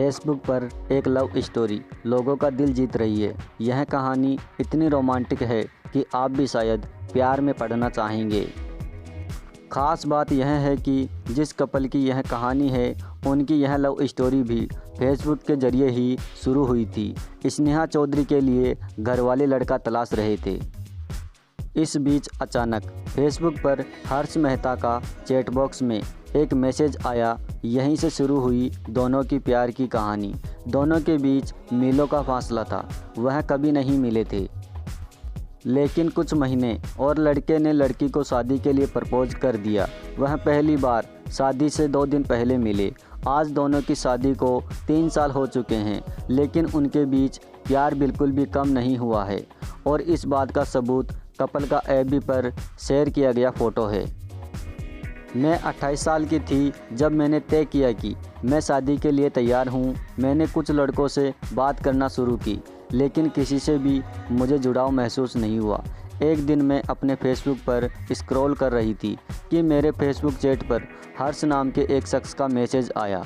Facebook पर एक love story लोगों का दिल जीत रही है। यह कहानी इतनी रोमांटिक है कि आप भी शायद प्यार में पड़ना चाहेंगे। ख़ास बात यह है कि जिस कपल की यह कहानी है उनकी यह लव स्टोरी भी फेसबुक के ज़रिए ही शुरू हुई थी। स्नेहा चौधरी के लिए घरवाले लड़का तलाश रहे थे। इस बीच अचानक फेसबुक पर हर्ष मेहता का चैट बॉक्स में एक मैसेज आया। यहीं से शुरू हुई दोनों की प्यार की कहानी। दोनों के बीच मीलों का फासला था, वह कभी नहीं मिले थे। लेकिन कुछ महीने और लड़के ने लड़की को शादी के लिए प्रपोज कर दिया। वह पहली बार शादी से 2 दिन पहले मिले। आज दोनों की शादी को 3 साल हो चुके हैं, लेकिन उनके बीच प्यार बिल्कुल भी कम नहीं हुआ है। और इस बात का सबूत कपल का एफबी पर शेयर किया गया फ़ोटो है। मैं 28 साल की थी जब मैंने तय किया कि मैं शादी के लिए तैयार हूँ। मैंने कुछ लड़कों से बात करना शुरू की, लेकिन किसी से भी मुझे जुड़ाव महसूस नहीं हुआ। एक दिन मैं अपने फेसबुक पर स्क्रॉल कर रही थी कि मेरे फेसबुक चैट पर हर्ष नाम के एक शख्स का मैसेज आया।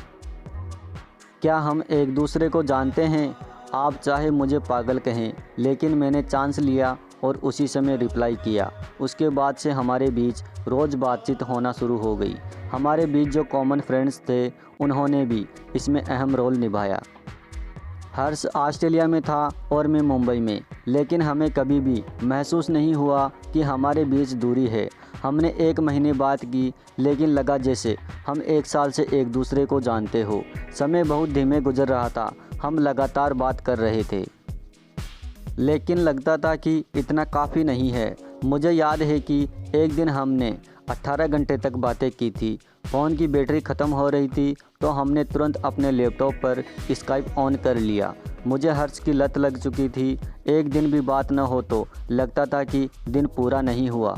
क्या हम एक दूसरे को जानते हैं? आप चाहे मुझे पागल कहें, लेकिन मैंने चांस लिया और उसी समय रिप्लाई किया। उसके बाद से हमारे बीच रोज़ बातचीत होना शुरू हो गई। हमारे बीच जो कॉमन फ्रेंड्स थे उन्होंने भी इसमें अहम रोल निभाया। हर्ष ऑस्ट्रेलिया में था और मैं मुंबई में, लेकिन हमें कभी भी महसूस नहीं हुआ कि हमारे बीच दूरी है। हमने 1 महीने बात की, लेकिन लगा जैसे हम 1 साल से एक दूसरे को जानते हो। समय बहुत धीमे गुजर रहा था। हम लगातार बात कर रहे थे, लेकिन लगता था कि इतना काफ़ी नहीं है। मुझे याद है कि एक दिन हमने 18 घंटे तक बातें की थी। फ़ोन की बैटरी ख़त्म हो रही थी तो हमने तुरंत अपने लैपटॉप पर स्काइप ऑन कर लिया। मुझे हर्ष की लत लग चुकी थी। एक दिन भी बात न हो तो लगता था कि दिन पूरा नहीं हुआ।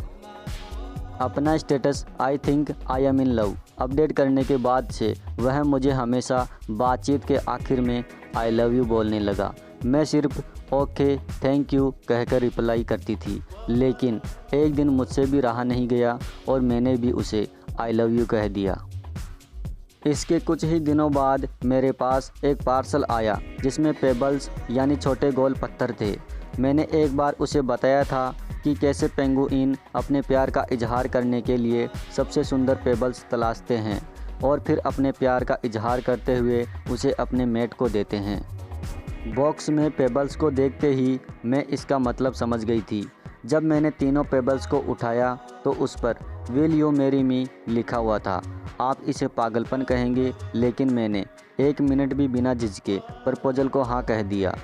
अपना status I think I am in love update करने के बाद से वह मुझे हमेशा बातचीत के आखिर में आई लव यू बोलने लगा। मैं सिर्फ ओके थैंक यू कहकर रिप्लाई करती थी, लेकिन एक दिन मुझसे भी रहा नहीं गया और मैंने भी उसे आई लव यू कह दिया। इसके कुछ ही दिनों बाद मेरे पास एक पार्सल आया जिसमें पेबल्स यानी छोटे गोल पत्थर थे। मैंने एक बार उसे बताया था कि कैसे पेंगुइन अपने प्यार का इजहार करने के लिए सबसे सुंदर पेबल्स तलाशते हैं और फिर अपने प्यार का इजहार करते हुए उसे अपने मेट को देते हैं। बॉक्स में पेबल्स को देखते ही मैं इसका मतलब समझ गई थी। जब मैंने तीनों पेबल्स को उठाया तो उस पर विल यू मैरी मी लिखा हुआ था। आप इसे पागलपन कहेंगे, लेकिन मैंने 1 मिनट भी बिना झिझके प्रपोजल को हाँ कह दिया।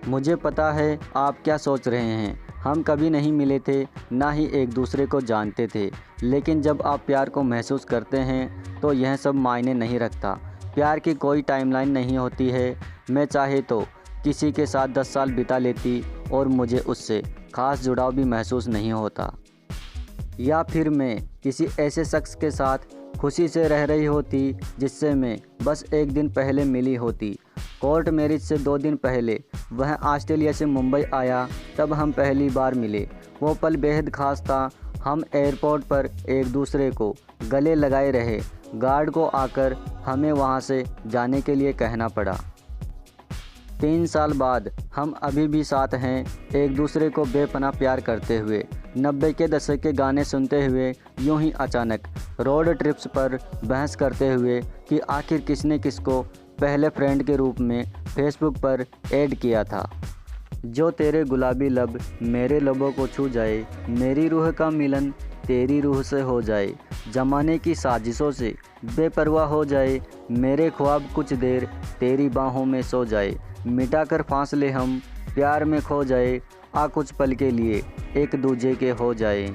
मुझे पता है आप क्या सोच रहे हैं। हम कभी नहीं मिले थे, ना ही एक दूसरे को जानते थे, लेकिन जब आप प्यार को महसूस करते हैं तो यह सब मायने नहीं रखता। प्यार की कोई टाइमलाइन नहीं होती है। मैं चाहे तो किसी के साथ 10 साल बिता लेती और मुझे उससे ख़ास जुड़ाव भी महसूस नहीं होता। या फिर मैं किसी ऐसे शख्स के साथ खुशी से रह रही होती जिससे मैं बस 1 दिन पहले मिली होती। कोर्ट मैरिज से 2 दिन पहले वह ऑस्ट्रेलिया से मुंबई आया, तब हम पहली बार मिले। वो पल बेहद ख़ास था। हम एयरपोर्ट पर एक दूसरे को गले लगाए रहे। गार्ड को आकर हमें वहाँ से जाने के लिए कहना पड़ा। 3 साल बाद हम अभी भी साथ हैं, एक दूसरे को बेपनाह प्यार करते हुए। 90 के दशक के गाने सुनते हुए, यूं ही अचानक रोड ट्रिप्स पर बहस करते हुए कि आखिर किसने किसको पहले फ्रेंड के रूप में फेसबुक पर ऐड किया था। जो तेरे गुलाबी लब मेरे लबों को छू जाए, मेरी रूह का मिलन तेरी रूह से हो जाए, ज़माने की साजिशों से बेपरवाह हो जाए, मेरे ख्वाब कुछ देर तेरी बाहों में सो जाए, मिटाकर फासले हम प्यार में खो जाए, आ कुछ पल के लिए एक दूजे के हो जाए।